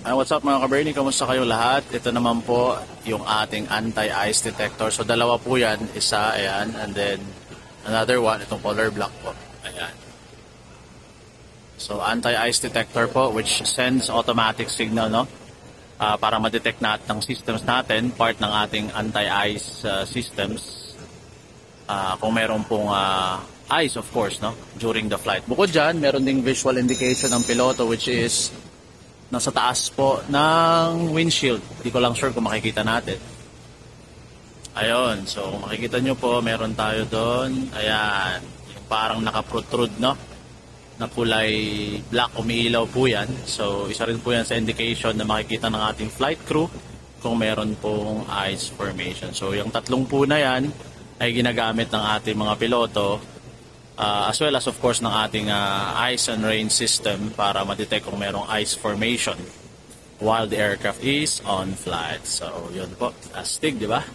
What's up mga ka-Bernie? Kamusta kayo lahat? Ito naman po yung ating anti-ice detector. So dalawa po yan. Isa, ayan. And then another one, itong color black po. Ayan. So anti-ice detector po which sends automatic signal, no? Para ma-detect natin ng systems natin, part ng ating anti-ice systems. Kung meron pong ice, of course, no? During the flight. Bukod dyan, meron ding visual indication ng piloto which is nasa taas po ng windshield. Hindi ko lang sure kung makikita natin. Ayun. So, kung makikita nyo po, meron tayo doon. Ayan. Yung parang nakaprotrude, no? Na kulay black, umiilaw po yan. So, isa rin po yan sa indication na makikita ng ating flight crew kung meron pong ice formation. So, yung tatlong po na yan ay ginagamit ng ating mga piloto as well as of course ng ating ice and rain system para ma-detect kung merong ice formation while the aircraft is on flight. So, yun po. Astig, di ba?